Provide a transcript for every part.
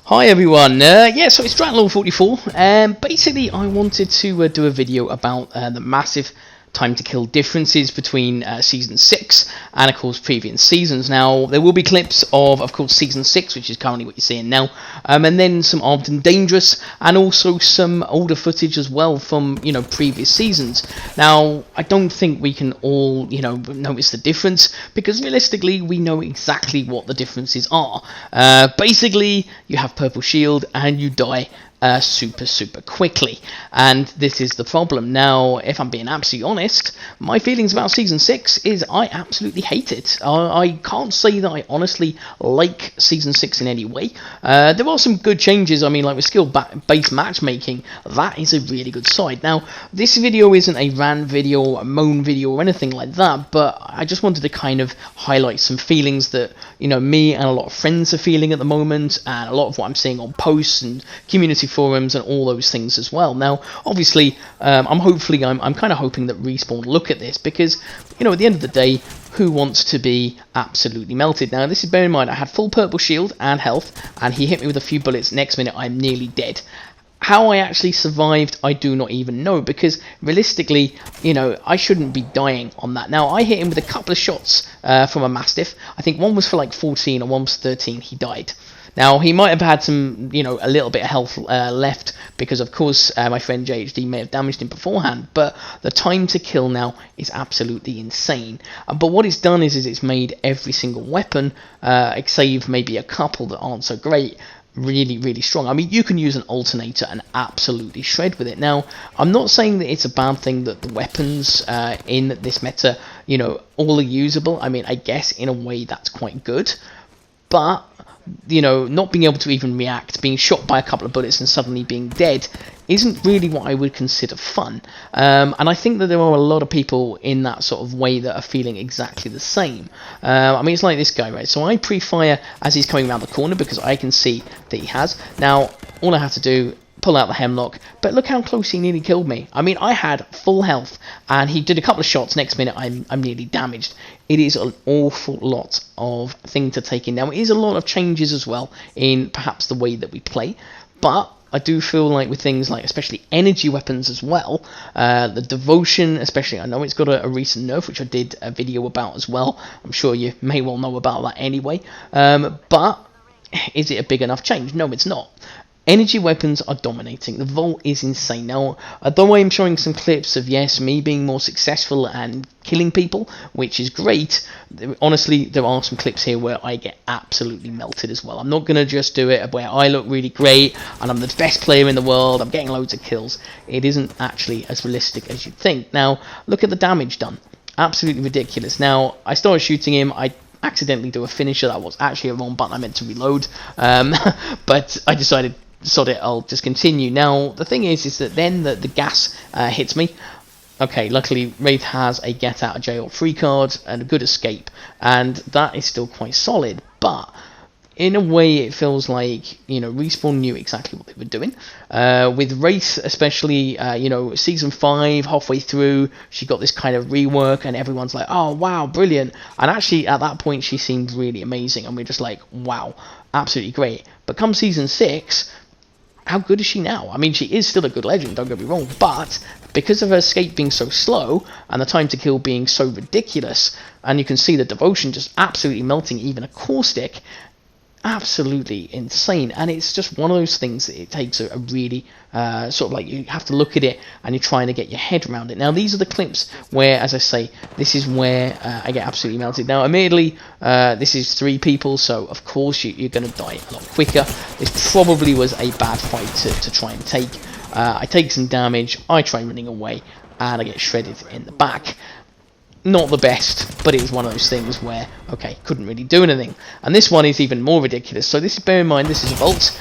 Hi everyone, yeah, so it's Dragonlord44, and basically I wanted to do a video about the massive time to kill differences between Season 6 and of course previous seasons. Now, there will be clips of course Season 6, which is currently what you're seeing now, and then some Armed and Dangerous, and also some older footage as well from, previous seasons. Now, I don't think we can all, notice the difference, because realistically, we know exactly what the differences are. Basically, you have Purple Shield, and you die super quickly, and this is the problem. Now, if I'm being absolutely honest, my feelings about Season 6 is I absolutely hate it. I can't say that I honestly like Season 6 in any way. There are some good changes. I mean, like with skill-based matchmaking, that is a really good side. Now, this video isn't a rant video, a moan video, or anything like that, but I just wanted to kind of highlight some feelings that, me and a lot of friends are feeling at the moment, and a lot of what I'm seeing on posts and community forums and all those things as well. Now, obviously, I'm kind of hoping that Respawn look at this, because, at the end of the day, who wants to be absolutely melted? Now, this is, bear in mind, I had full purple shield and health, and he hit me with a few bullets. Next minute, I'm nearly dead. How I actually survived, I do not even know, because realistically, I shouldn't be dying on that. Now, I hit him with a couple of shots from a Mastiff. I think one was for like 14 and one was 13. He died. Now, he might have had some, a little bit of health left, because, of course, my friend JHD may have damaged him beforehand, but the time to kill now is absolutely insane. But what it's done is it's made every single weapon, save maybe a couple that aren't so great, really strong. I mean, you can use an alternator and absolutely shred with it. Now, I'm not saying that it's a bad thing that the weapons in this meta, all are usable. I mean, I guess in a way that's quite good, but not being able to even react, being shot by a couple of bullets and suddenly being dead isn't really what I would consider fun. And I think that there are a lot of people in that sort of way that are feeling exactly the same. I mean, it's like this guy, right? So I pre-fire as he's coming around the corner because I can see that he has. Now, all I have to do, pull out the hemlock, but look how close he nearly killed me. I mean, I had full health, and he did a couple of shots. Next minute, I'm nearly damaged. It is an awful lot of thing to take in. Now, it is a lot of changes as well in perhaps the way that we play, but I do feel like with things like especially energy weapons as well, the devotion especially, I know it's got a recent nerf, which I did a video about as well. I'm sure you may well know about that anyway, but is it a big enough change? No, it's not. Energy weapons are dominating. The Volt is insane. Now, although I am showing some clips of, yes, me being more successful and killing people, which is great, honestly, there are some clips here where I get absolutely melted as well. I'm not going to just do it where I look really great and I'm the best player in the world, I'm getting loads of kills. It isn't actually as realistic as you'd think. Now, look at the damage done. Absolutely ridiculous. Now, I started shooting him, I accidentally do a finisher. That was actually a wrong button, I meant to reload, but I decided, sod it, I'll just continue. Now, the thing is that then the gas hits me. Okay, luckily, Wraith has a get out of jail free card and a good escape, and that is still quite solid, but in a way it feels like, Respawn knew exactly what they were doing. With Wraith, especially, Season 5, halfway through, she got this kind of rework, and everyone's like, oh, wow, brilliant. And actually, at that point, she seemed really amazing, and we're just like, wow, absolutely great. But come Season 6, how good is she now? I mean, she is still a good legend, don't get me wrong, but because of her escape being so slow and the time to kill being so ridiculous, and you can see the devotion just absolutely melting even a caustic, absolutely insane. And it's just one of those things that it takes a really sort of like, you have to look at it and you're trying to get your head around it. Now, these are the clips where, as I say, this is where I get absolutely melted. Now, admittedly, this is 3 people, so of course you're going to die a lot quicker. This probably was a bad fight to try and take. I take some damage, I try running away, and I get shredded in the back. Not the best, but it was one of those things where, okay, couldn't really do anything. And this one is even more ridiculous. So this is, bear in mind, this is a Volt.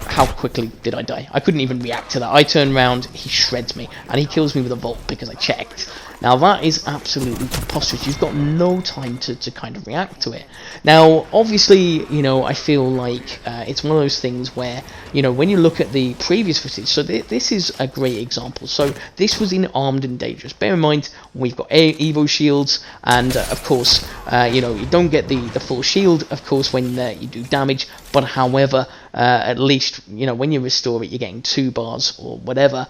How quickly did I die? I couldn't even react to that. I turn around, he shreds me, and he kills me with a Volt because I checked. Now, that is absolutely preposterous. You've got no time to kind of react to it. Now, obviously, I feel like it's one of those things where, when you look at the previous footage, so this is a great example. So this was in Armed and Dangerous. Bear in mind, we've got Evo shields, and of course, you don't get the full shield, of course, when you do damage, but however, at least, you know, when you restore it, you're getting 2 bars or whatever,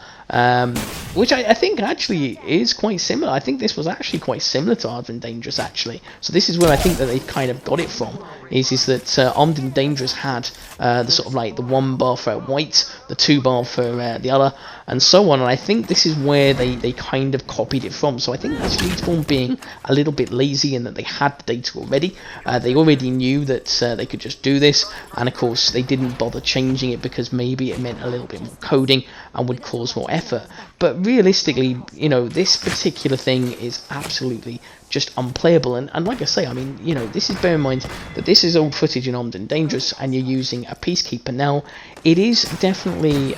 which I think actually is quite similar. I think this was actually quite similar to Armed and Dangerous, actually. So this is where I think that they kind of got it from, is that Armed and Dangerous had the sort of like the 1 bar for white, the 2 bar for the other, and so on. And I think this is where they kind of copied it from. So I think that's Respawn being a little bit lazy in that they had the data already. They already knew that they could just do this, and of course they didn't bother changing it because maybe it meant a little bit more coding and would cause more effort. But realistically, you know, this particular thing is absolutely just unplayable. And like I say, I mean, you know, this is, bear in mind that this is old footage in Armed and Dangerous, and you're using a Peacekeeper. Now, it is definitely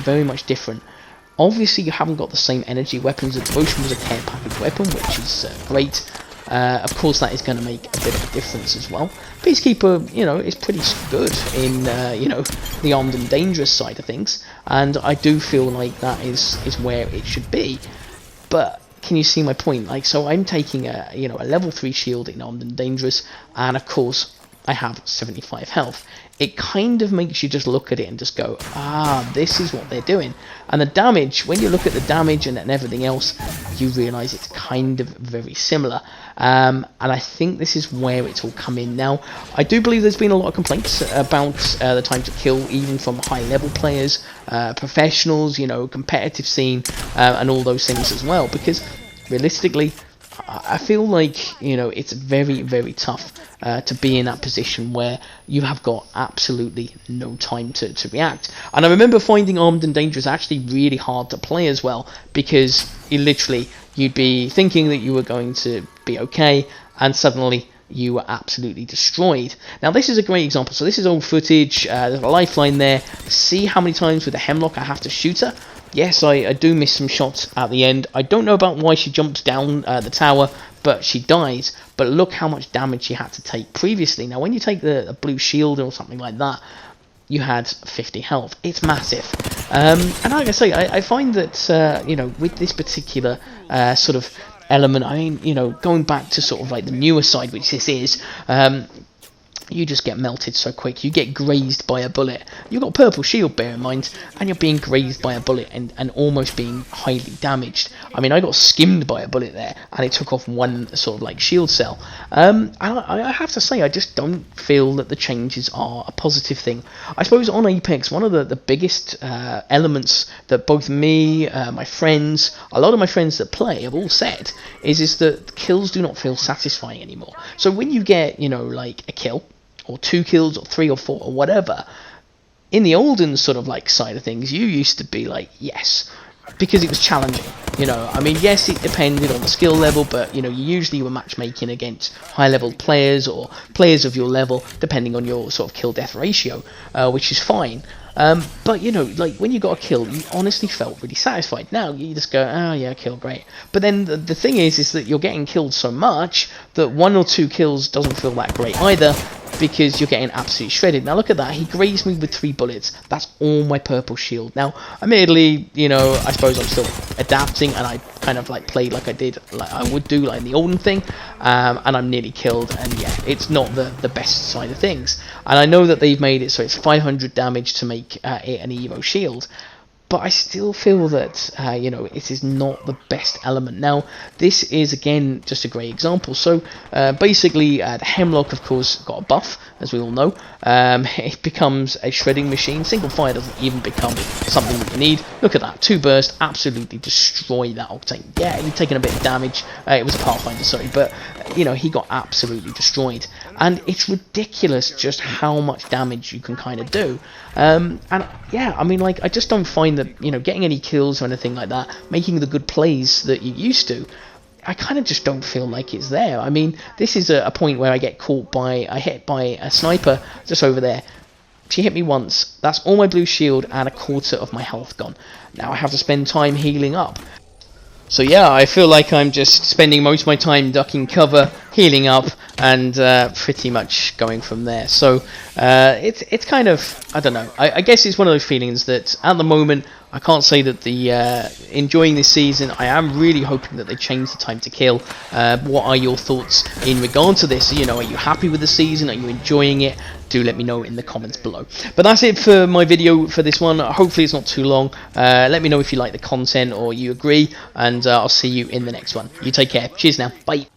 very much different. Obviously, you haven't got the same energy weapons. The Devotion was a care package weapon, which is great. Of course, that is going to make a bit of a difference as well. Peacekeeper, you know, is pretty good in, you know, the Armed and Dangerous side of things, and I do feel like that is where it should be. But can you see my point? Like, so I'm taking a, you know, a level 3 shield in Armed and Dangerous, and of course I have 75 health. It kind of makes you just look at it and just go, ah, this is what they're doing. And the damage, when you look at the damage and everything else, you realise it's kind of very similar. And I think this is where it's all come in. Now, I do believe there's been a lot of complaints about the time to kill, even from high level players, professionals, you know, competitive scene, and all those things as well, because realistically, I feel like, you know, it's very, very tough to be in that position where you have got absolutely no time to react. And I remember finding Armed and Dangerous actually really hard to play as well, because you'd be thinking that you were going to be okay, and suddenly you were absolutely destroyed. Now, this is a great example. So this is old footage. There's a lifeline there. See how many times with the Hemlock I have to shoot her? Yes, I do miss some shots at the end. I don't know about why she jumps down the tower, but she dies. But look how much damage she had to take previously. Now, when you take the blue shield or something like that, you had 50 health. It's massive. And like I say, I find that, you know, with this particular sort of element, I mean, you know, going back to sort of like the newer side, which this is, you just get melted so quick. You get grazed by a bullet. You've got purple shield, bear in mind, and you're being grazed by a bullet and almost being highly damaged. I mean, I got skimmed by a bullet there, and it took off 1 sort of like shield cell. And I have to say, I just don't feel that the changes are a positive thing. I suppose on Apex, one of the biggest elements that both me, my friends, a lot of my friends that play have all said is that kills do not feel satisfying anymore. So when you get, you know, like a kill, or 2 kills, or 3 or 4, or whatever, in the olden sort of like side of things, you used to be like, yes, because it was challenging. You know, I mean, yes, it depended on the skill level, but, you know, you usually were matchmaking against high level players or players of your level, depending on your sort of kill death ratio, which is fine. But, you know, like, when you got a kill, you honestly felt really satisfied. Now, you just go, oh, yeah, kill, great. But then the thing is that you're getting killed so much that 1 or 2 kills doesn't feel that great either, because you're getting absolutely shredded. Now, look at that. He grazed me with 3 bullets. That's all my purple shield. Now, admittedly, you know, I suppose I'm still adapting, and I kind of, like, played like I did, like I would do, like, in the olden thing, and I'm nearly killed, and, yeah, it's not the best side of things. And I know that they've made it so it's 500 damage to make it an Evo shield, but I still feel that, you know, it is not the best element. Now, this is, again, just a great example. So, basically, the Hemlock, of course, got a buff, as we all know. It becomes a shredding machine. Single fire doesn't even become something that you need. Look at that. 2 burst, absolutely destroy that Octane. Yeah, he'd taken a bit of damage. It was a Pathfinder, sorry, but, you know, he got absolutely destroyed. And it's ridiculous just how much damage you can kind of do. And, yeah, I mean, like, I just don't find that, you know, getting any kills or anything like that, making the good plays that you used to, I kind of just don't feel like it's there. I mean, this is a point where I get hit by a sniper just over there. She hit me once. That's all my blue shield and a quarter of my health gone. Now I have to spend time healing up. So yeah, I feel like I'm just spending most of my time ducking cover, healing up, and pretty much going from there. So it's kind of, I don't know, I guess it's one of those feelings that at the moment I can't say that the enjoying this season. I am really hoping that they change the time to kill. What are your thoughts in regard to this? You know, are you happy with the season? Are you enjoying it? Do let me know in the comments below. But that's it for my video for this one. Hopefully it's not too long. Let me know if you like the content or you agree, and I'll see you in the next one. You take care. Cheers now. Bye.